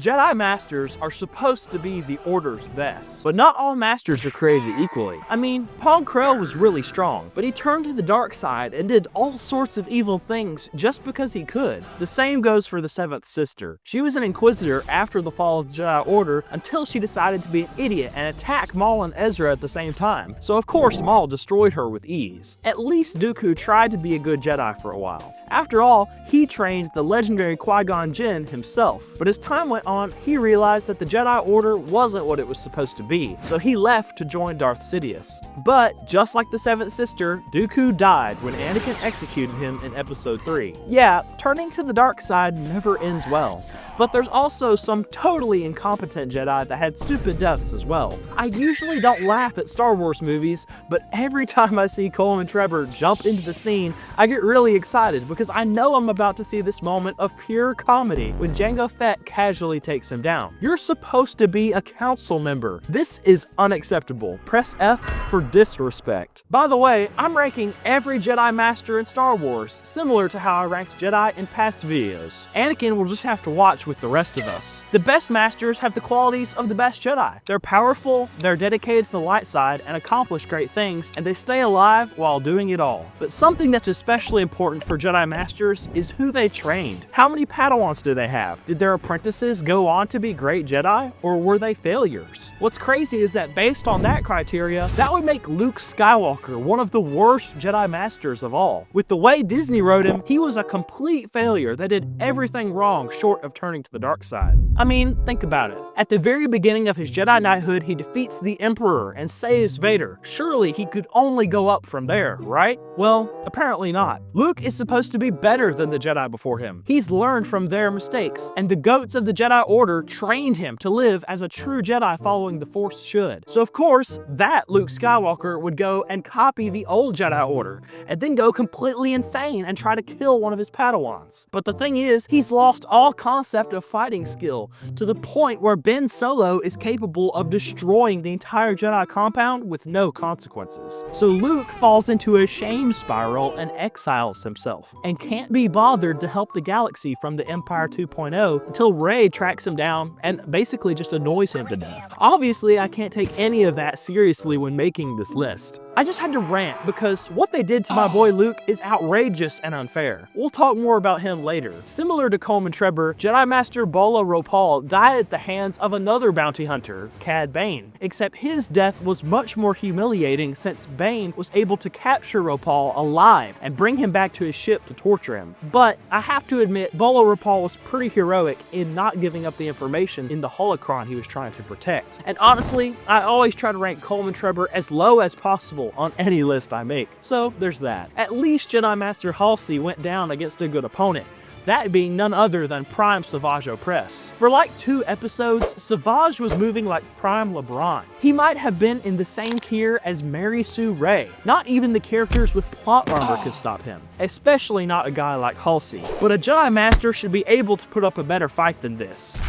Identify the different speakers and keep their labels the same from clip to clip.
Speaker 1: Jedi Masters are supposed to be the Order's best, but not all Masters are created equally. I mean, Pong Krell was really strong, but he turned to the dark side and did all sorts of evil things just because he could. The same goes for the Seventh Sister. She was an Inquisitor after the fall of the Jedi Order until she decided to be an idiot and attack Maul and Ezra at the same time. So of course Maul destroyed her with ease. At least Dooku tried to be a good Jedi for a while. After all, he trained the legendary Qui-Gon Jinn himself. But as time went on, he realized that the Jedi Order wasn't what it was supposed to be, so he left to join Darth Sidious. But just like the Seventh Sister, Dooku died when Anakin executed him in Episode 3. Yeah, turning to the dark side never ends well. But there's also some totally incompetent Jedi that had stupid deaths as well. I usually don't laugh at Star Wars movies, but every time I see Cole and Trevor jump into the scene, I get really excited because I know I'm about to see this moment of pure comedy when Jango Fett casually takes him down. You're supposed to be a council member. This is unacceptable. Press F for disrespect. By the way, I'm ranking every Jedi Master in Star Wars, similar to how I ranked Jedi in past videos. Anakin will just have to watch with the rest of us. The best Masters have the qualities of the best Jedi. They're powerful, they're dedicated to the light side, and accomplish great things, and they stay alive while doing it all. But something that's especially important for Jedi Masters is who they trained. How many Padawans do they have? Did their apprentices go on to be great Jedi, or were they failures? What's crazy is that based on that criteria, that would make Luke Skywalker one of the worst Jedi Masters of all. With the way Disney wrote him, he was a complete failure that did everything wrong short of turning to the dark side. I mean, think about it. At the very beginning of his Jedi Knighthood, he defeats the Emperor and saves Vader. Surely he could only go up from there, right? Well, apparently not. Luke is supposed to be better than the Jedi before him. He's learned from their mistakes, and the goats of the Jedi Order trained him to live as a true Jedi following the Force should. So of course, that Luke Skywalker would go and copy the old Jedi Order, and then go completely insane and try to kill one of his Padawans. But the thing is, he's lost all concept of fighting skill, to the point where Ben Solo is capable of destroying the entire Jedi compound with no consequences. So Luke falls into a shame spiral and exiles himself, and can't be bothered to help the galaxy from the Empire 2.0 until Rey tracks him down and basically just annoys him to death. Obviously, I can't take any of that seriously when making this list. I just had to rant because what they did to my boy Luke is outrageous and unfair. We'll talk more about him later. Similar to Coleman Trebor, Jedi Master Bola Ropal died at the hands of another bounty hunter, Cad Bane, except his death was much more humiliating since Bane was able to capture Ropal alive and bring him back to his ship to torture him. But I have to admit, Bola Ropal was pretty heroic in not giving up the information in the holocron he was trying to protect. And honestly, I always try to rank Coleman Trebor as low as possible on any list I make. So there's that. At least Jedi Master Halsey went down against a good opponent, that being none other than Prime Savage Opress. For like 2 episodes, Savage was moving like Prime LeBron. He might have been in the same tier as Mary Sue Ray. Not even the characters with plot armor could stop him, especially not a guy like Halsey. But a Jedi Master should be able to put up a better fight than this.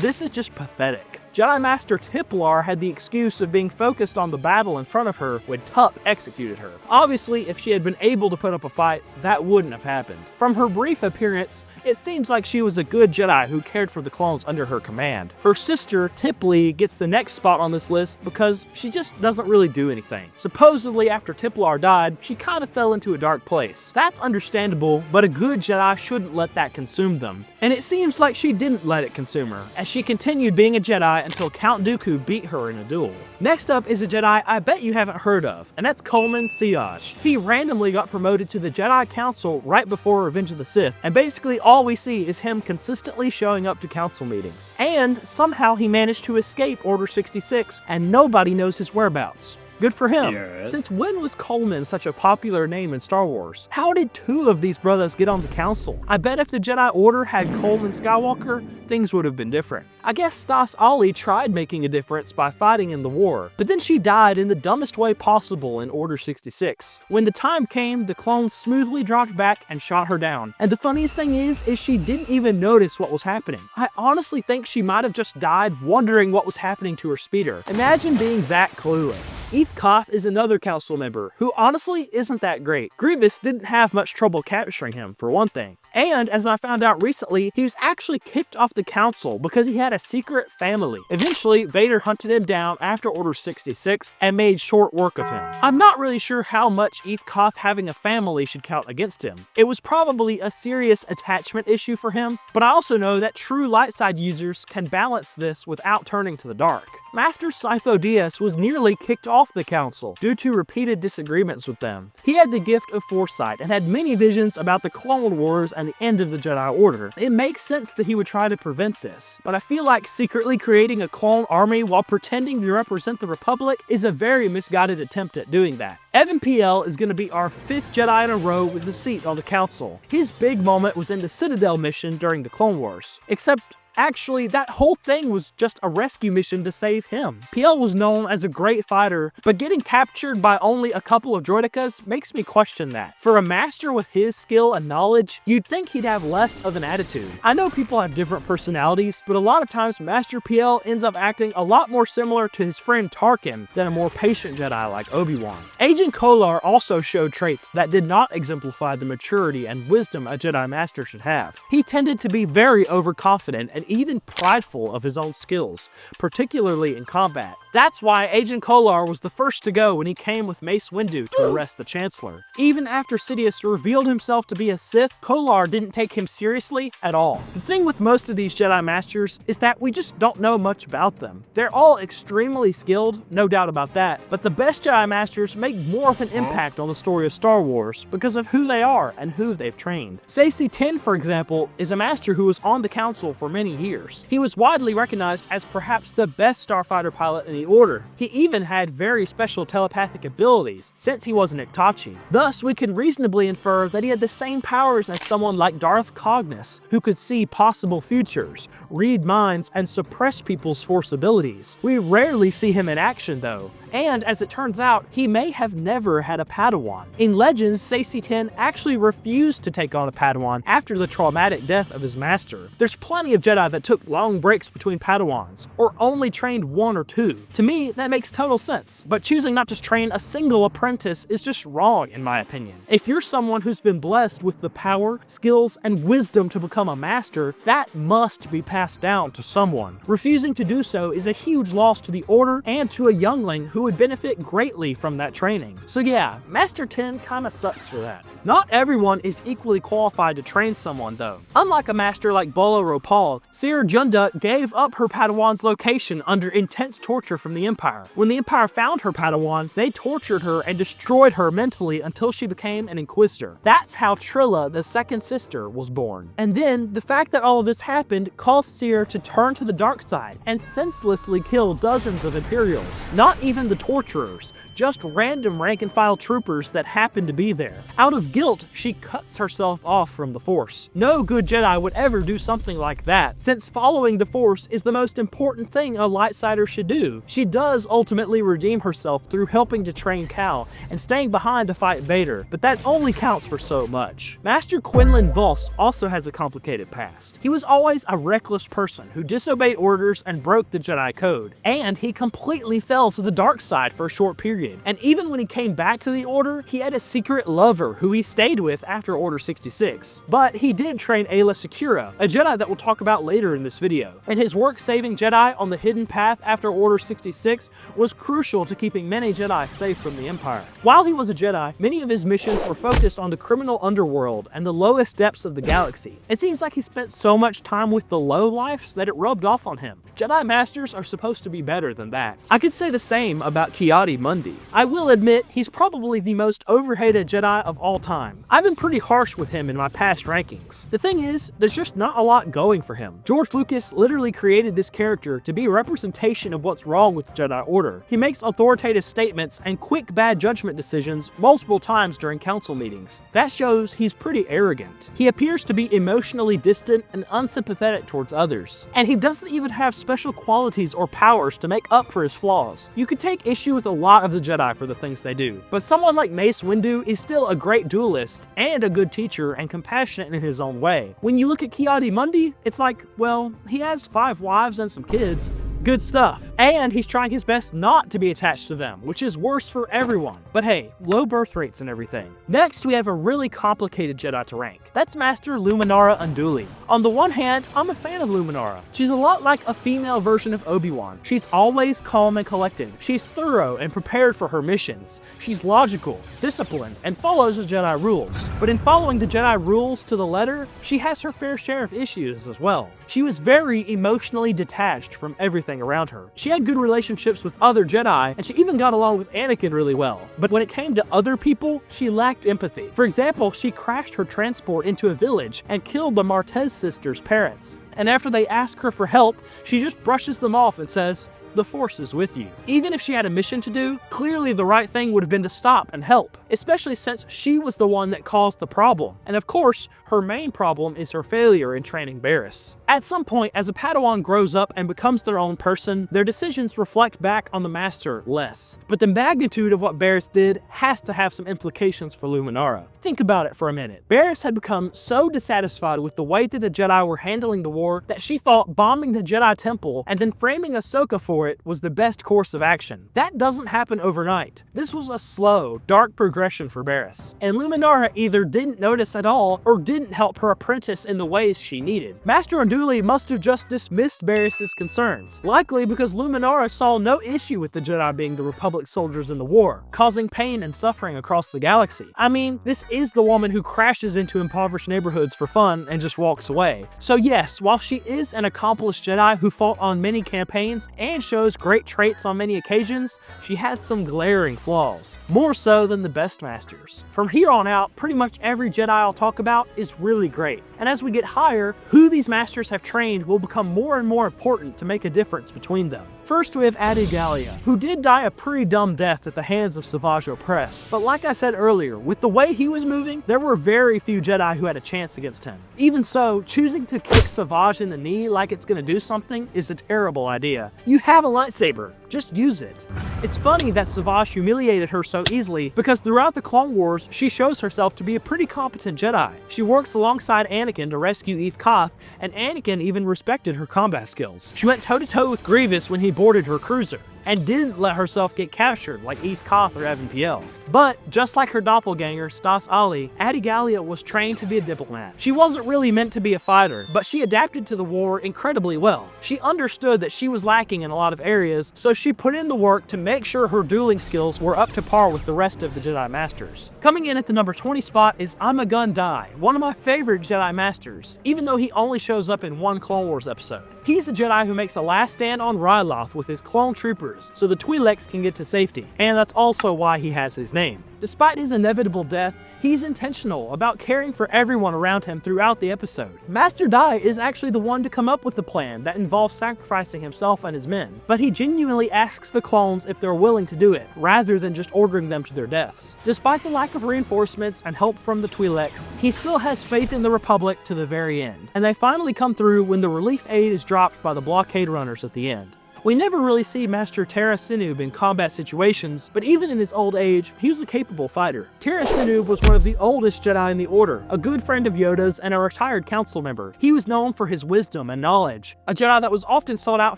Speaker 1: This is just pathetic. Jedi Master Tiplar had the excuse of being focused on the battle in front of her when Tup executed her. Obviously, if she had been able to put up a fight, that wouldn't have happened. From her brief appearance, it seems like she was a good Jedi who cared for the clones under her command. Her sister, Tiplee, gets the next spot on this list because she just doesn't really do anything. Supposedly, after Tiplar died, she kind of fell into a dark place. That's understandable, but a good Jedi shouldn't let that consume them. And it seems like she didn't let it consume her, as she continued being a Jedi until Count Dooku beat her in a duel. Next up is a Jedi I bet you haven't heard of, and that's Coleman Siaj. He randomly got promoted to the Jedi Council right before Revenge of the Sith, and basically all we see is him consistently showing up to council meetings. And somehow he managed to escape Order 66, and nobody knows his whereabouts. Good for him. Yes. Since when was Coleman such a popular name in Star Wars? How did 2 of these brothers get on the council? I bet if the Jedi Order had Coleman Skywalker, things would have been different. I guess Stas Ali tried making a difference by fighting in the war, but then she died in the dumbest way possible in Order 66. When the time came, the clones smoothly dropped back and shot her down. And the funniest thing is she didn't even notice what was happening. I honestly think she might have just died wondering what was happening to her speeder. Imagine being that clueless. Koth is another council member who honestly isn't that great. Grievous didn't have much trouble capturing him, for one thing. And as I found out recently, he was actually kicked off the council because he had a secret family. Eventually, Vader hunted him down after Order 66 and made short work of him. I'm not really sure how much Koth having a family should count against him. It was probably a serious attachment issue for him, but I also know that true light side users can balance this without turning to the dark. Master Sifo Dyas was nearly kicked off the council due to repeated disagreements with them. He had the gift of foresight and had many visions about the Clone Wars and the end of the Jedi Order. It makes sense that he would try to prevent this, but I feel like secretly creating a clone army while pretending to represent the Republic is a very misguided attempt at doing that. Agen Piell is going to be our 5th Jedi in a row with a seat on the council. His big moment was in the Citadel mission during the Clone Wars, except actually, that whole thing was just a rescue mission to save him. Piell was known as a great fighter, but getting captured by only a couple of droidekas makes me question that. For a master with his skill and knowledge, you'd think he'd have less of an attitude. I know people have different personalities, but a lot of times Master Piell ends up acting a lot more similar to his friend Tarkin than a more patient Jedi like Obi-Wan. Agen Kolar also showed traits that did not exemplify the maturity and wisdom a Jedi Master should have. He tended to be very overconfident and even prideful of his own skills, particularly in combat. That's why Agen Kolar was the first to go when he came with Mace Windu to arrest the Chancellor. Even after Sidious revealed himself to be a Sith, Kolar didn't take him seriously at all. The thing with most of these Jedi Masters is that we just don't know much about them. They're all extremely skilled, no doubt about that, but the best Jedi Masters make more of an impact on the story of Star Wars because of who they are and who they've trained. Saesee Tiin, for example, is a master who was on the council for many years. He was widely recognized as perhaps the best starfighter pilot in the Order. He even had very special telepathic abilities, since he was an Itachi. Thus, we can reasonably infer that he had the same powers as someone like Darth Cognis, who could see possible futures, read minds, and suppress people's force abilities. We rarely see him in action though, and as it turns out, he may have never had a Padawan. In Legends, Saesee Tiin actually refused to take on a Padawan after the traumatic death of his master. There's plenty of Jedi that took long breaks between Padawans, or only trained 1 or 2. To me, that makes total sense, but choosing not to train a single apprentice is just wrong in my opinion. If you're someone who's been blessed with the power, skills, and wisdom to become a master, that must be passed down to someone. Refusing to do so is a huge loss to the Order and to a youngling who would benefit greatly from that training. So yeah, Master Tiin kinda sucks for that. Not everyone is equally qualified to train someone though. Unlike a master like Bolo Ropal, Cere Junda gave up her Padawan's location under intense torture from the Empire. When the Empire found her Padawan, they tortured her and destroyed her mentally until she became an Inquisitor. That's how Trilla, the second sister, was born. And then, the fact that all of this happened caused Cere to turn to the dark side and senselessly kill dozens of Imperials. Not even the torturers, just random rank-and-file troopers that happened to be there. Out of guilt, she cuts herself off from the Force. No good Jedi would ever do something like that, since following the Force is the most important thing a lightsider should do. She does ultimately redeem herself through helping to train Cal and staying behind to fight Vader, but that only counts for so much. Master Quinlan Vos also has a complicated past. He was always a reckless person who disobeyed orders and broke the Jedi Code, and he completely fell to the dark side for a short period. And even when he came back to the Order, he had a secret lover who he stayed with after Order 66. But he did train Aayla Secura, a Jedi that we'll talk about later in this video. And his work saving Jedi on the hidden path after Order 66 was crucial to keeping many Jedi safe from the Empire. While he was a Jedi, many of his missions were focused on the criminal underworld and the lowest depths of the galaxy. It seems like he spent so much time with the low lifes that it rubbed off on him. Jedi Masters are supposed to be better than that. I could say the same about Adi Mundi. I will admit, he's probably the most overhated Jedi of all time. I've been pretty harsh with him in my past rankings. The thing is, there's just not a lot going for him. George Lucas literally created this character to be a representation of what's wrong with the Jedi Order. He makes authoritative statements and quick bad judgment decisions multiple times during council meetings. That shows he's pretty arrogant. He appears to be emotionally distant and unsympathetic towards others. And he doesn't even have special qualities or powers to make up for his flaws. You could take issue with a lot of the Jedi for the things they do, but someone like Mace Windu is still a great duelist and a good teacher and compassionate in his own way. When you look at Adi Mundi, it's like, well, he has 5 wives and some kids. Good stuff. And he's trying his best not to be attached to them, which is worse for everyone. But hey, low birth rates and everything. Next, we have a really complicated Jedi to rank. That's Master Luminara Unduli. On the one hand, I'm a fan of Luminara. She's a lot like a female version of Obi-Wan. She's always calm and collected. She's thorough and prepared for her missions. She's logical, disciplined, and follows the Jedi rules. But in following the Jedi rules to the letter, she has her fair share of issues as well. She was very emotionally detached from everything around her. She had good relationships with other Jedi, and she even got along with Anakin really well. But when it came to other people, she lacked empathy. For example, she crashed her transport into a village and killed the Martez sisters' parents. And after they ask her for help, she just brushes them off and says, "The Force is with you." Even if she had a mission to do, clearly the right thing would have been to stop and help, especially since she was the one that caused the problem. And of course, her main problem is her failure in training Barriss. At some point, as a Padawan grows up and becomes their own person, their decisions reflect back on the Master less. But the magnitude of what Barriss did has to have some implications for Luminara. Think about it for a minute. Barriss had become so dissatisfied with the way that the Jedi were handling the war that she thought bombing the Jedi Temple and then framing Ahsoka for it was the best course of action. That doesn't happen overnight. This was a slow, dark progression for Barriss, and Luminara either didn't notice at all or didn't help her apprentice in the ways she needed. Master Unduli must have just dismissed Barriss's concerns, likely because Luminara saw no issue with the Jedi being the Republic soldiers in the war, causing pain and suffering across the galaxy. I mean, this is the woman who crashes into impoverished neighborhoods for fun and just walks away. So yes, while she is an accomplished Jedi who fought on many campaigns and shows great traits on many occasions, she has some glaring flaws, more so than the best masters. From here on out, pretty much every Jedi I'll talk about is really great, and as we get higher, who these masters have trained will become more and more important to make a difference between them. First, we have Adi Gallia, who did die a pretty dumb death at the hands of Savage Opress. But like I said earlier, with the way he was moving, there were very few Jedi who had a chance against him. Even so, choosing to kick Savage in the knee like it's gonna do something is a terrible idea. You have a lightsaber, just use it. It's funny that Savage humiliated her so easily because throughout the Clone Wars, she shows herself to be a pretty competent Jedi. She works alongside Anakin to rescue Eve Koth, and Anakin even respected her combat skills. She went toe-to-toe with Grievous when he boarded her cruiser, and didn't let herself get captured like Eve Koth or Evan Piell. But, just like her doppelganger, Stas Ali, Adi Gallia was trained to be a diplomat. She wasn't really meant to be a fighter, but she adapted to the war incredibly well. She understood that she was lacking in a lot of areas, so she put in the work to make sure her dueling skills were up to par with the rest of the Jedi Masters. Coming in at the number 20 spot is Ima-Gun, one of my favorite Jedi Masters, even though he only shows up in one Clone Wars episode. He's the Jedi who makes a last stand on Ryloth with his clone troopers so the Twi'leks can get to safety, and that's also why he has his name. Despite his inevitable death, he's intentional about caring for everyone around him throughout the episode. Master Dai is actually the one to come up with the plan that involves sacrificing himself and his men, but he genuinely asks the clones if they're willing to do it, rather than just ordering them to their deaths. Despite the lack of reinforcements and help from the Twi'leks, he still has faith in the Republic to the very end, and they finally come through when the relief aid is dropped by the blockade runners at the end. We never really see Master Tera Sinube in combat situations, but even in his old age, he was a capable fighter. Tera Sinube was one of the oldest Jedi in the Order, a good friend of Yoda's and a retired council member. He was known for his wisdom and knowledge, a Jedi that was often sought out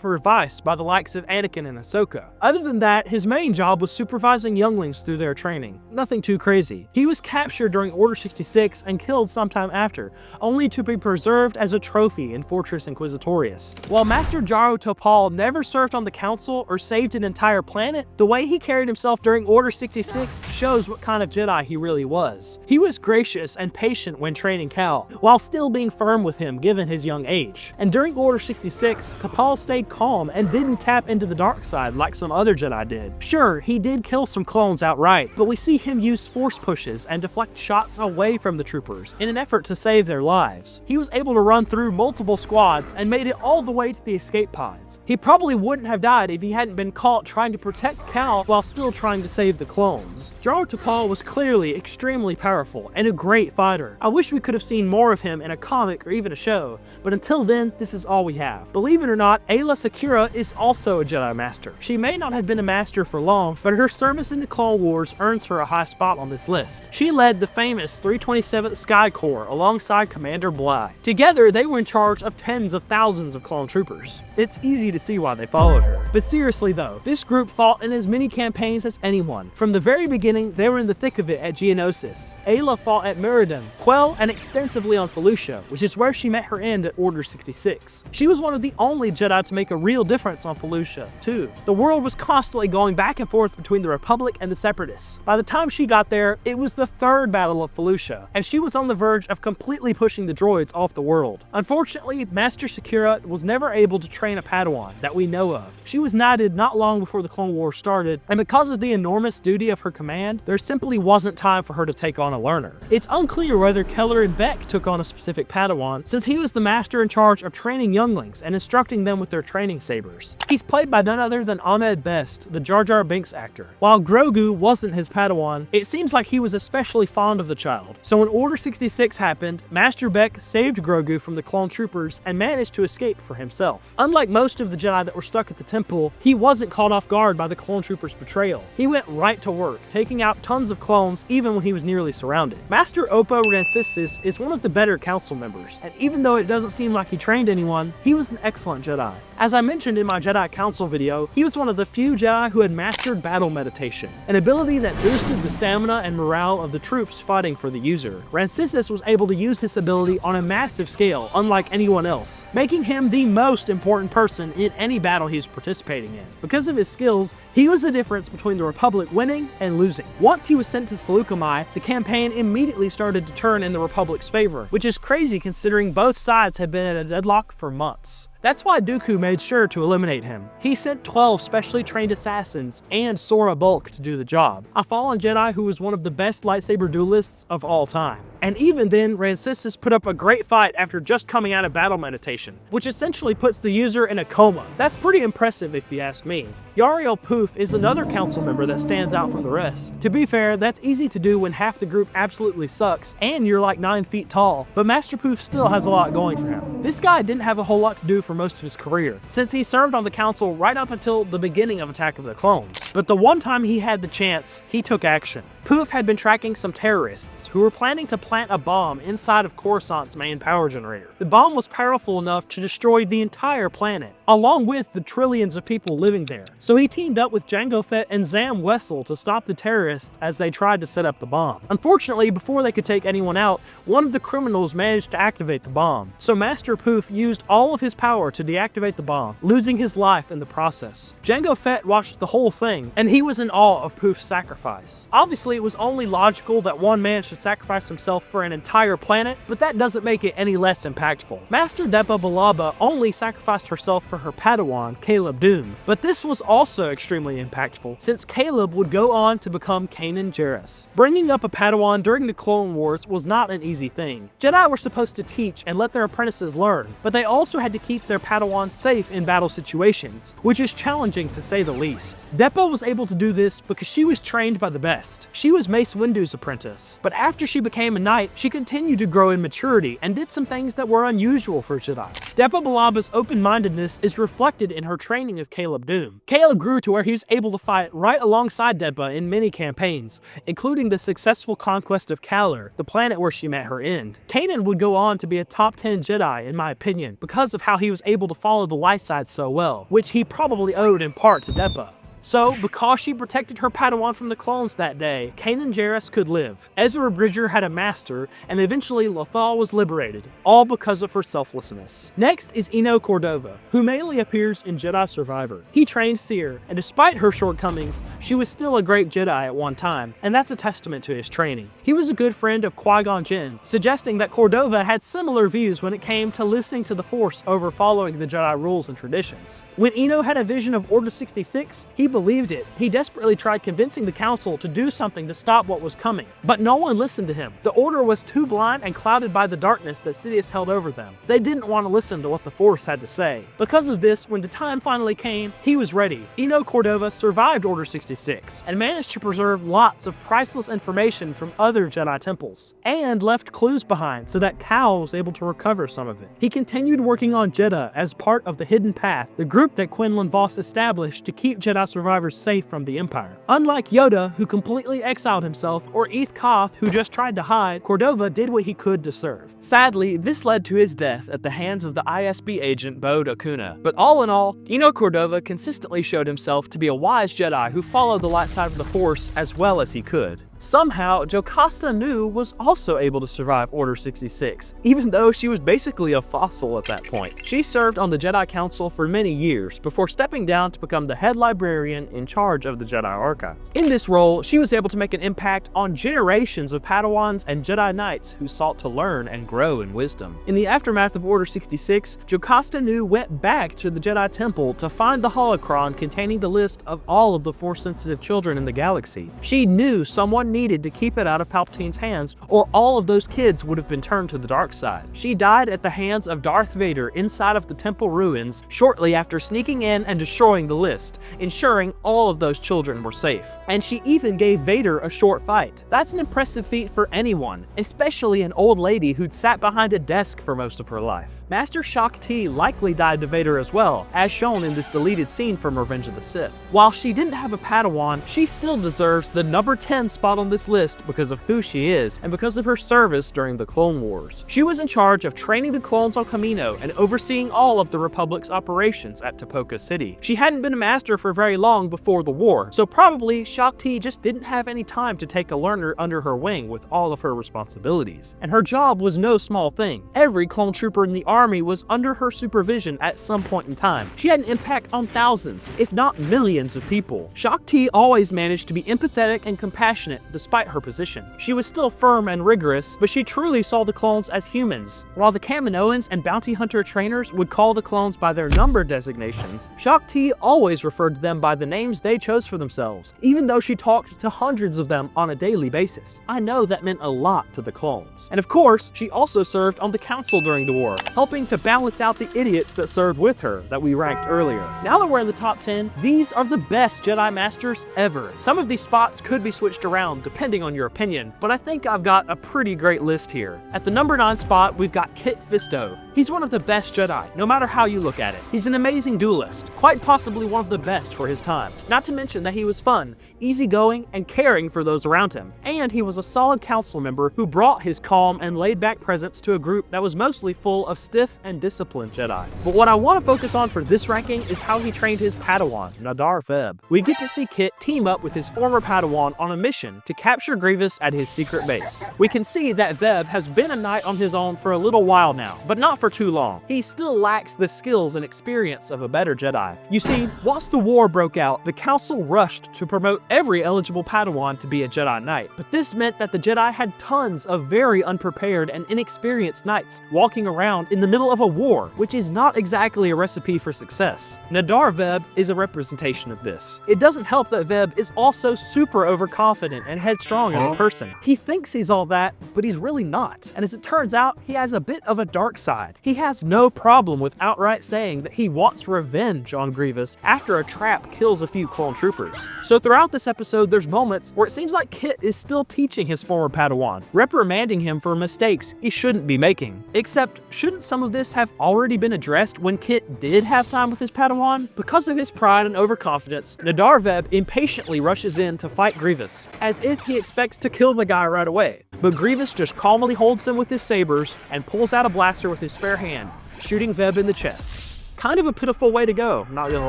Speaker 1: for advice by the likes of Anakin and Ahsoka. Other than that, his main job was supervising younglings through their training. Nothing too crazy. He was captured during Order 66 and killed sometime after, only to be preserved as a trophy in Fortress Inquisitorius. While Master Jaro Tapal never served on the council or saved an entire planet, the way he carried himself during Order 66 shows what kind of Jedi he really was. He was gracious and patient when training Cal, while still being firm with him given his young age. And during Order 66, Tapal stayed calm and didn't tap into the dark side like some other Jedi did. Sure, he did kill some clones outright, but we see him use force pushes and deflect shots away from the troopers in an effort to save their lives. He was able to run through multiple squads and made it all the way to the escape pods. He probably wouldn't have died if he hadn't been caught trying to protect Cal while still trying to save the clones. Jaro Tapal was clearly extremely powerful and a great fighter. I wish we could have seen more of him in a comic or even a show, but until then, this is all we have. Believe it or not, Aayla Secura is also a Jedi Master. She may not have been a Master for long, but her service in the Clone Wars earns her a high spot on this list. She led the famous 327th Sky Corps alongside Commander Bly. Together, they were in charge of tens of thousands of clone troopers. It's easy to see why they followed her. But seriously though, this group fought in as many campaigns as anyone. From the very beginning, they were in the thick of it at Geonosis. Aayla fought at Meridim, Quell, and extensively on Felucia, which is where she met her end at Order 66. She was one of the only Jedi to make a real difference on Felucia, too. The world was constantly going back and forth between the Republic and the Separatists. By the time she got there, it was the third Battle of Felucia, and she was on the verge of completely pushing the droids off the world. Unfortunately, Master Secura was never able to train a Padawan that we know of. She was knighted not long before the Clone Wars started, and because of the enormous duty of her command, there simply wasn't time for her to take on a learner. It's unclear whether Kelleran Beq took on a specific Padawan, since he was the master in charge of training younglings and instructing them with their training sabers. He's played by none other than Ahmed Best, the Jar Jar Binks actor. While Grogu wasn't his Padawan, it seems like he was especially fond of the child. So when Order 66 happened, Master Beq saved Grogu from the clone troopers and managed to escape for himself. Unlike most of the Jedi that were stuck at the temple, he wasn't caught off guard by the clone troopers' betrayal. He went right to work, taking out tons of clones even when he was nearly surrounded. Master Oppo Rancisis is one of the better council members, and even though it doesn't seem like he trained anyone, he was an excellent Jedi. As I mentioned in my Jedi Council video, he was one of the few Jedi who had mastered battle meditation, an ability that boosted the stamina and morale of the troops fighting for the user. Rancisis was able to use this ability on a massive scale, unlike anyone else, making him the most important person in any battle he was participating in. Because of his skills, he was the difference between the Republic winning and losing. Once he was sent to Seleucami, the campaign immediately started to turn in the Republic's favor, which is crazy considering both sides had been at a deadlock for months. That's why Dooku made sure to eliminate him. He sent 12 specially trained assassins and Sora Bulk to do the job, a fallen Jedi who was one of the best lightsaber duelists of all time. And even then, Rancisis put up a great fight after just coming out of battle meditation, which essentially puts the user in a coma. That's pretty impressive if you ask me. Yarael Poof is another council member that stands out from the rest. To be fair, that's easy to do when half the group absolutely sucks and you're like 9 feet tall, but Master Poof still has a lot going for him. This guy didn't have a whole lot to do for most of his career, since he served on the council right up until the beginning of Attack of the Clones. But the one time he had the chance, he took action. Poof had been tracking some terrorists who were planning to plant a bomb inside of Coruscant's main power generator. The bomb was powerful enough to destroy the entire planet, along with the trillions of people living there. So he teamed up with Jango Fett and Zam Wesell to stop the terrorists as they tried to set up the bomb. Unfortunately, before they could take anyone out, one of the criminals managed to activate the bomb. So Master Poof used all of his power to deactivate the bomb, losing his life in the process. Jango Fett watched the whole thing, and he was in awe of Poof's sacrifice. Obviously, it was only logical that one man should sacrifice himself for an entire planet, but that doesn't make it any less impactful. Master Depa Billaba only sacrificed herself for her Padawan, Caleb Dume, but this was also extremely impactful, since Caleb would go on to become Kanan Jarrus. Bringing up a Padawan during the Clone Wars was not an easy thing. Jedi were supposed to teach and let their apprentices learn, but they also had to keep their Padawans safe in battle situations, which is challenging to say the least. Depa was able to do this because she was trained by the best. She was Mace Windu's apprentice, but after she became a knight, she continued to grow in maturity and did some things that were unusual for Jedi. Depa Billaba's open-mindedness is reflected in her training of Caleb Dume. Caleb grew to where he was able to fight right alongside Depa in many campaigns, including the successful conquest of Kalar, the planet where she met her end. Kanan would go on to be a top 10 Jedi, in my opinion, because of how he was able to follow the light side so well, which he probably owed in part to Depa. So, because she protected her Padawan from the clones that day, Kanan Jarrus could live. Ezra Bridger had a master, and eventually Lothal was liberated, all because of her selflessness. Next is Eno Cordova, who mainly appears in Jedi Survivor. He trained Cere, and despite her shortcomings, she was still a great Jedi at one time, and that's a testament to his training. He was a good friend of Qui-Gon Jinn, suggesting that Cordova had similar views when it came to listening to the Force over following the Jedi rules and traditions. When Eno had a vision of Order 66, he believed it. He desperately tried convincing the council to do something to stop what was coming, but no one listened to him. The Order was too blind and clouded by the darkness that Sidious held over them. They didn't want to listen to what the Force had to say. Because of this, when the time finally came, he was ready. Eno Cordova survived Order 66 and managed to preserve lots of priceless information from other Jedi temples, and left clues behind so that Cal was able to recover some of it. He continued working on Jedha as part of the Hidden Path, the group that Quinlan Vos established to keep Jedi survivors safe from the Empire. Unlike Yoda, who completely exiled himself, or Eth Koth, who just tried to hide, Cordova did what he could to serve. Sadly, this led to his death at the hands of the ISB agent Bode Akuna. But all in all, Eno Cordova consistently showed himself to be a wise Jedi who followed the light side of the Force as well as he could. Somehow, Jocasta Nu was also able to survive Order 66, even though she was basically a fossil at that point. She served on the Jedi Council for many years before stepping down to become the head librarian in charge of the Jedi Archive. In this role, she was able to make an impact on generations of Padawans and Jedi Knights who sought to learn and grow in wisdom. In the aftermath of Order 66, Jocasta Nu went back to the Jedi Temple to find the holocron containing the list of all of the Force-sensitive children in the galaxy. She knew someone needed to keep it out of Palpatine's hands, or all of those kids would have been turned to the dark side. She died at the hands of Darth Vader inside of the temple ruins shortly after sneaking in and destroying the list, ensuring all of those children were safe. And she even gave Vader a short fight. That's an impressive feat for anyone, especially an old lady who'd sat behind a desk for most of her life. Master Saesee Tiin likely died to Vader as well, as shown in this deleted scene from Revenge of the Sith. While she didn't have a Padawan, she still deserves the number 10 spot on this list because of who she is and because of her service during the Clone Wars. She was in charge of training the clones on Kamino and overseeing all of the Republic's operations at Tipoca City. She hadn't been a master for very long before the war, so probably Saesee Tiin just didn't have any time to take a learner under her wing with all of her responsibilities. And her job was no small thing. Every clone trooper in the army was under her supervision at some point in time. She had an impact on thousands, if not millions of people. Saesee Tiin always managed to be empathetic and compassionate despite her position. She was still firm and rigorous, but she truly saw the clones as humans. While the Kaminoans and bounty hunter trainers would call the clones by their number designations, Saesee Tiin always referred to them by the names they chose for themselves, even though she talked to hundreds of them on a daily basis. I know that meant a lot to the clones. And of course, she also served on the council during the war, helping to balance out the idiots that served with her that we ranked earlier. Now that we're in the top 10, these are the best Jedi Masters ever. Some of these spots could be switched around depending on your opinion, but I think I've got a pretty great list here. At the number 9 spot, we've got Kit Fisto. He's one of the best Jedi, no matter how you look at it. He's an amazing duelist, quite possibly one of the best for his time. Not to mention that he was fun, easygoing, and caring for those around him. And he was a solid council member who brought his calm and laid-back presence to a group that was mostly full of stiff and disciplined Jedi. But what I want to focus on for this ranking is how he trained his Padawan, Nadar Veb. We get to see Kit team up with his former Padawan on a mission to capture Grievous at his secret base. We can see that Veb has been a knight on his own for a little while now, but not for too long. He still lacks the skills and experience of a better Jedi. You see, once the war broke out, the Council rushed to promote every eligible Padawan to be a Jedi Knight, but this meant that the Jedi had tons of very unprepared and inexperienced knights walking around in the middle of a war, which is not exactly a recipe for success. Nadar Veb is a representation of this. It doesn't help that Veb is also super overconfident and headstrong as a person. He thinks he's all that, but he's really not. And as it turns out, he has a bit of a dark side. He has no problem with outright saying that he wants revenge on Grievous after a trap kills a few clone troopers. So throughout this episode, there's moments where it seems like Kit is still teaching his former Padawan, reprimanding him for mistakes he shouldn't be making. Except, shouldn't some of this have already been addressed when Kit did have time with his Padawan? Because of his pride and overconfidence, Nadar Veb impatiently rushes in to fight Grievous, as if he expects to kill the guy right away. But Grievous just calmly holds him with his sabers and pulls out a blaster with his spare hand, shooting Veb in the chest. Kind of a pitiful way to go, not gonna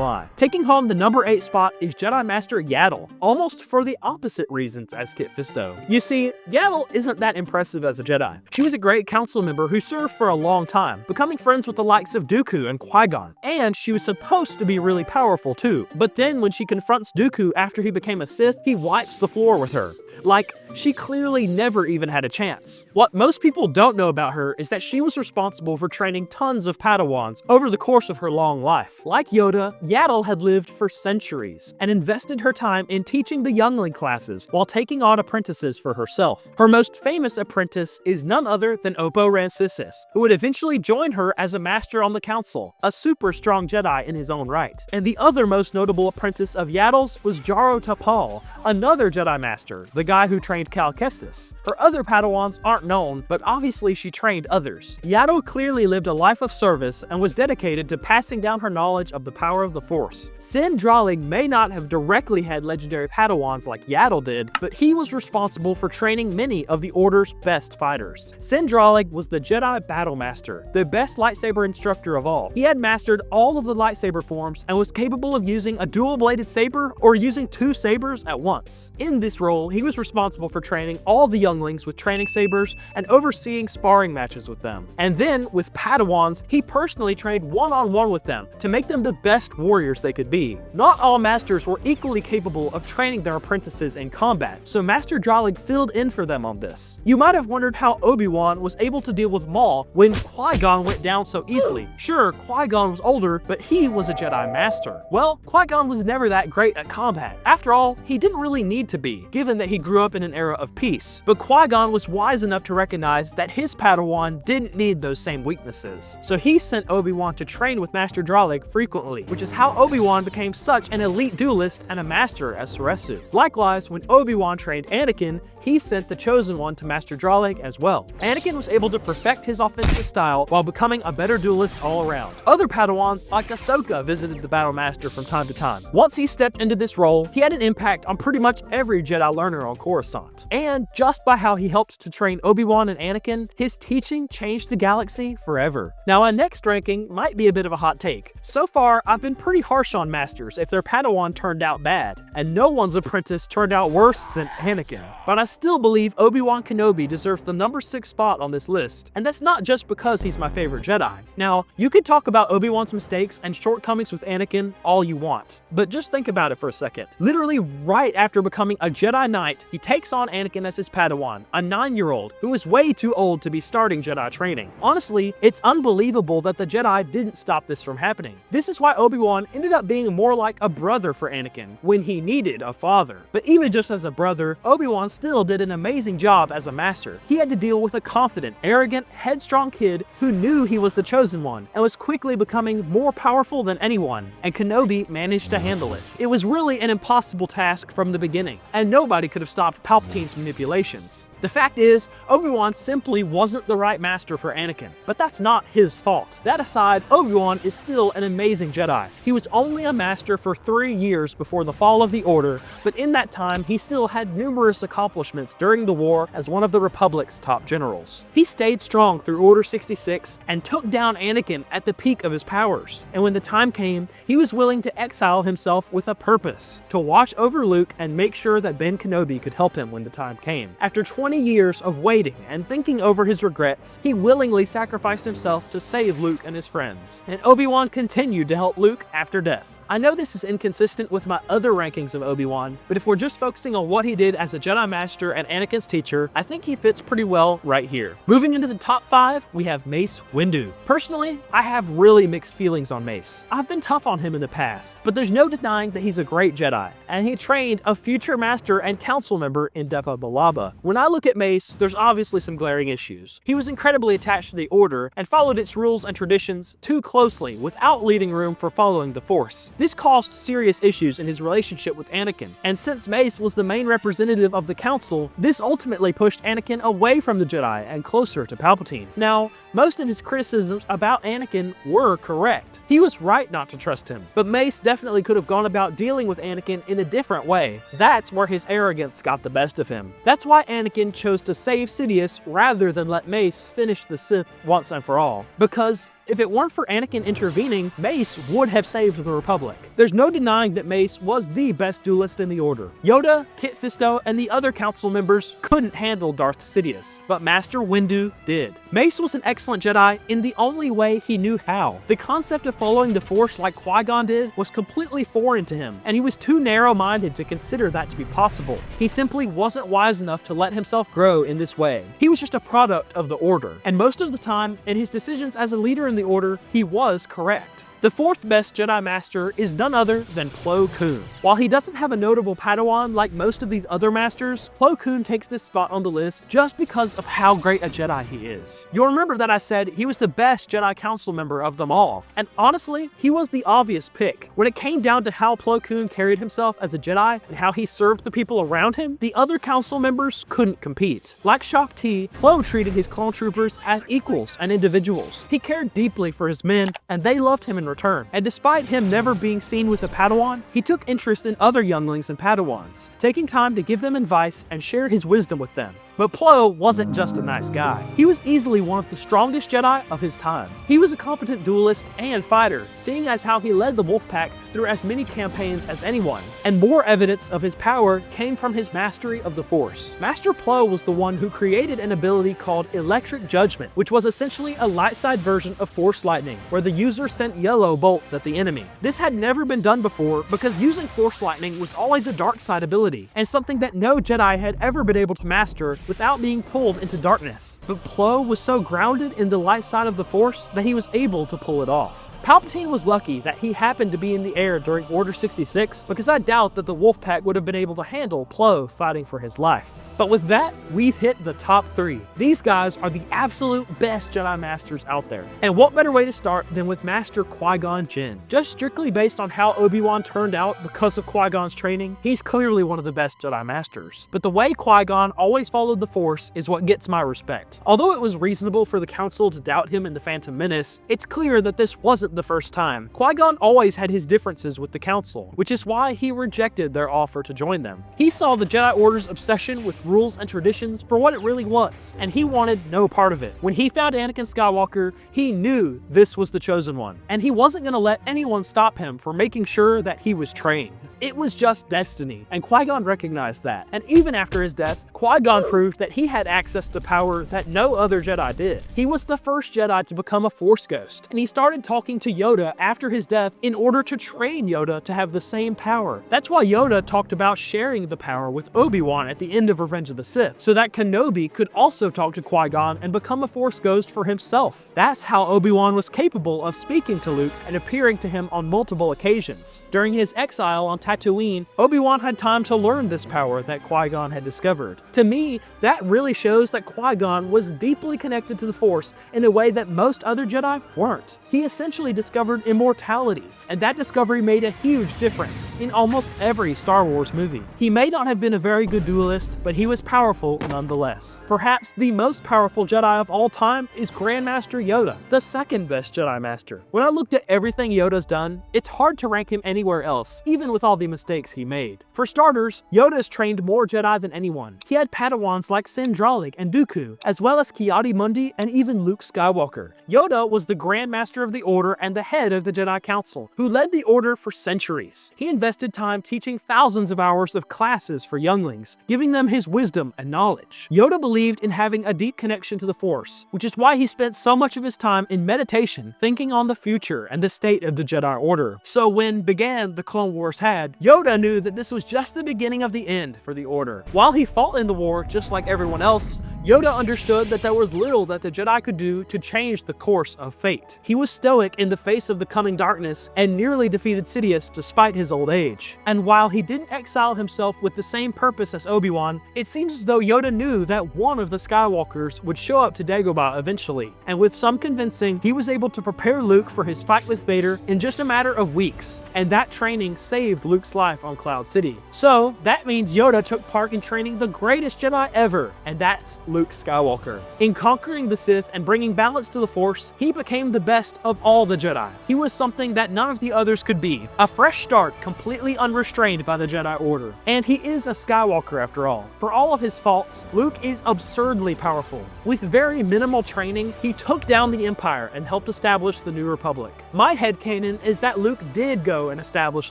Speaker 1: lie. Taking home the number 8 spot is Jedi Master Yaddle, almost for the opposite reasons as Kit Fisto. You see, Yaddle isn't that impressive as a Jedi. She was a great council member who served for a long time, becoming friends with the likes of Dooku and Qui-Gon. And she was supposed to be really powerful too. But then when she confronts Dooku after he became a Sith, he wipes the floor with her. Like, she clearly never even had a chance. What most people don't know about her is that she was responsible for training tons of Padawans over the course of her long life. Like Yoda, Yaddle had lived for centuries and invested her time in teaching the youngling classes while taking on apprentices for herself. Her most famous apprentice is none other than Oppo Rancisis, who would eventually join her as a master on the council, a super strong Jedi in his own right. And the other most notable apprentice of Yaddle's was Jaro Tapal, another Jedi master, the guy who trained Cal Kestis. Her other Padawans aren't known, but obviously she trained others. Yaddle clearly lived a life of service and was dedicated to passing down her knowledge of the power of the Force. Sin Dralig may not have directly had legendary Padawans like Yaddle did, but he was responsible for training many of the Order's best fighters. Sin Dralig was the Jedi Battle Master, the best lightsaber instructor of all. He had mastered all of the lightsaber forms and was capable of using a dual-bladed saber or using two sabers at once. In this role, he was responsible for training all the younglings with training sabers and overseeing sparring matches with them. And then, with Padawans, he personally trained one-on-one with them to make them the best warriors they could be. Not all masters were equally capable of training their apprentices in combat, so Master Dralig filled in for them on this. You might have wondered how Obi-Wan was able to deal with Maul when Qui-Gon went down so easily. Sure, Qui-Gon was older, but he was a Jedi Master. Well, Qui-Gon was never that great at combat. After all, he didn't really need to be, given that he grew up in an era of peace. But Qui-Gon was wise enough to recognize that his Padawan didn't need those same weaknesses. So he sent Obi-Wan to train with Master Dralig frequently, which is how Obi-Wan became such an elite duelist and a master as Saesee. Likewise, when Obi-Wan trained Anakin, he sent the Chosen One to Master Dralig as well. Anakin was able to perfect his offensive style while becoming a better duelist all around. Other Padawans, like Ahsoka, visited the Battle Master from time to time. Once he stepped into this role, he had an impact on pretty much every Jedi learner on Coruscant. And just by how he helped to train Obi-Wan and Anakin, his teaching changed the galaxy forever. Now, my next ranking might be a bit of a hot take. So far, I've been pretty harsh on Masters if their Padawan turned out bad, and no one's apprentice turned out worse than Anakin. But I still believe Obi-Wan Kenobi deserves the number 6 spot on this list, and that's not just because he's my favorite Jedi. Now, you could talk about Obi-Wan's mistakes and shortcomings with Anakin all you want, but just think about it for a second. Literally right after becoming a Jedi Knight, he takes on Anakin as his Padawan, a 9-year-old who is way too old to be starting Jedi training. Honestly, it's unbelievable that the Jedi didn't stop this from happening. This is why Obi-Wan ended up being more like a brother for Anakin when he needed a father. But even just as a brother, Obi-Wan still did an amazing job as a master. He had to deal with a confident, arrogant, headstrong kid who knew he was the Chosen One and was quickly becoming more powerful than anyone, and Kenobi managed to handle it. It was really an impossible task from the beginning, and nobody could have stopped Palpatine's manipulations. The fact is, Obi-Wan simply wasn't the right master for Anakin, but that's not his fault. That aside, Obi-Wan is still an amazing Jedi. He was only a master for 3 years before the fall of the Order, but in that time, he still had numerous accomplishments during the war as one of the Republic's top generals. He stayed strong through Order 66 and took down Anakin at the peak of his powers. And when the time came, he was willing to exile himself with a purpose, to watch over Luke and make sure that Ben Kenobi could help him when the time came. After 20 years of waiting and thinking over his regrets, he willingly sacrificed himself to save Luke and his friends. And Obi-Wan continued to help Luke after death. I know this is inconsistent with my other rankings of Obi-Wan, but if we're just focusing on what he did as a Jedi Master and Anakin's teacher, I think he fits pretty well right here. Moving into the top 5, we have Mace Windu. Personally, I have really mixed feelings on Mace. I've been tough on him in the past, but there's no denying that he's a great Jedi, and he trained a future master and council member in Depa Billaba. When I look at Mace, there's obviously some glaring issues. He was incredibly attached to the Order and followed its rules and traditions too closely without leaving room for following the Force. This caused serious issues in his relationship with Anakin, and since Mace was the main representative of the Council, this ultimately pushed Anakin away from the Jedi and closer to Palpatine. Now, most of his criticisms about Anakin were correct. He was right not to trust him, but Mace definitely could have gone about dealing with Anakin in a different way. That's where his arrogance got the best of him. That's why Anakin chose to save Sidious rather than let Mace finish the Sith once and for all. Because if it weren't for Anakin intervening, Mace would have saved the Republic. There's no denying that Mace was the best duelist in the Order. Yoda, Kit Fisto, and the other council members couldn't handle Darth Sidious, but Master Windu did. Mace was an excellent Jedi in the only way he knew how. The concept of following the Force like Qui-Gon did was completely foreign to him, and he was too narrow-minded to consider that to be possible. He simply wasn't wise enough to let himself grow in this way. He was just a product of the Order, and most of the time, in his decisions as a leader in the Order, he was correct. The fourth best Jedi Master is none other than Plo Koon. While he doesn't have a notable Padawan like most of these other Masters, Plo Koon takes this spot on the list just because of how great a Jedi he is. You'll remember that I said he was the best Jedi Council member of them all, and honestly, he was the obvious pick. When it came down to how Plo Koon carried himself as a Jedi and how he served the people around him, the other Council members couldn't compete. Like Shaak Ti, Plo treated his clone troopers as equals and individuals. He cared deeply for his men, and they loved him in return. And despite him never being seen with a Padawan, he took interest in other younglings and Padawans, taking time to give them advice and share his wisdom with them. But Plo wasn't just a nice guy. He was easily one of the strongest Jedi of his time. He was a competent duelist and fighter, seeing as how he led the Wolf Pack through as many campaigns as anyone. And more evidence of his power came from his mastery of the Force. Master Plo was the one who created an ability called Electric Judgment, which was essentially a light side version of Force Lightning, where the user sent yellow bolts at the enemy. This had never been done before because using Force Lightning was always a dark side ability, and something that no Jedi had ever been able to master without being pulled into darkness. But Plo was so grounded in the light side of the Force that he was able to pull it off. Palpatine was lucky that he happened to be in the air during Order 66, because I doubt that the Wolf Pack would have been able to handle Plo fighting for his life. But with that, we've hit the top 3. These guys are the absolute best Jedi Masters out there. And what better way to start than with Master Qui-Gon Jinn? Just strictly based on how Obi-Wan turned out because of Qui-Gon's training, he's clearly one of the best Jedi Masters. But the way Qui-Gon always followed the Force is what gets my respect. Although it was reasonable for the Council to doubt him in The Phantom Menace, it's clear that this wasn't the first time. Qui-Gon always had his differences with the Council, which is why he rejected their offer to join them. He saw the Jedi Order's obsession with rules and traditions for what it really was, and he wanted no part of it. When he found Anakin Skywalker, he knew this was the chosen one, and he wasn't going to let anyone stop him from making sure that he was trained. It was just destiny, and Qui-Gon recognized that. And even after his death, Qui-Gon proved that he had access to power that no other Jedi did. He was the first Jedi to become a Force ghost, and he started talking to Yoda after his death in order to train Yoda to have the same power. That's why Yoda talked about sharing the power with Obi-Wan at the end of Revenge of the Sith, so that Kenobi could also talk to Qui-Gon and become a Force ghost for himself. That's how Obi-Wan was capable of speaking to Luke and appearing to him on multiple occasions. During his exile on Tatooine, Obi-Wan had time to learn this power that Qui-Gon had discovered. To me, that really shows that Qui-Gon was deeply connected to the Force in a way that most other Jedi weren't. He essentially discovered immortality, and that discovery made a huge difference in almost every Star Wars movie. He may not have been a very good duelist, but he was powerful nonetheless. Perhaps the most powerful Jedi of all time is Grandmaster Yoda, the second best Jedi Master. When I looked at everything Yoda's done, it's hard to rank him anywhere else, even with all the mistakes he made. For starters, Yoda's trained more Jedi than anyone. He had Padawans like Sindralig and Dooku, as well as Adi Mundi and even Luke Skywalker. Yoda was the Grandmaster of the Order and the head of the Jedi Council, who led the Order for centuries. He invested time teaching thousands of hours of classes for younglings, giving them his wisdom and knowledge. Yoda believed in having a deep connection to the Force, which is why he spent so much of his time in meditation, thinking on the future and the state of the Jedi Order. So when began the Clone Wars had, Yoda knew that this was just the beginning of the end for the Order. While he fought in the war just like everyone else, Yoda understood that there was little that the Jedi could do to change the course of fate. He was stoic in the face of the coming darkness and nearly defeated Sidious despite his old age. And while he didn't exile himself with the same purpose as Obi-Wan, it seems as though Yoda knew that one of the Skywalkers would show up to Dagobah eventually. And with some convincing, he was able to prepare Luke for his fight with Vader in just a matter of weeks. And that training saved Luke's life on Cloud City. So that means Yoda took part in training the greatest Jedi ever, and that's Luke Skywalker. In conquering the Sith and bringing balance to the Force, he became the best of all the Jedi. He was something that none of the others could be. A fresh start, completely unrestrained by the Jedi Order. And he is a Skywalker after all. For all of his faults, Luke is absurdly powerful. With very minimal training, he took down the Empire and helped establish the New Republic. My headcanon is that Luke did go and establish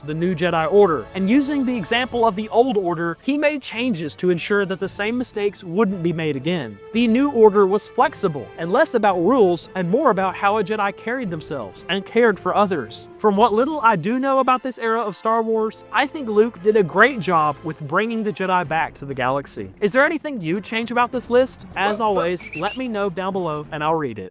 Speaker 1: the new Jedi Order, and using the example of the old order, he made changes to ensure that the same mistakes wouldn't be made again. The new order was flexible and less about rules and more about how a Jedi carried themselves and cared for others. From what little I do know about this era of Star Wars, I think Luke did a great job with bringing the Jedi back to the galaxy. Is there anything you'd change about this list? As always, let me know down below and I'll read it.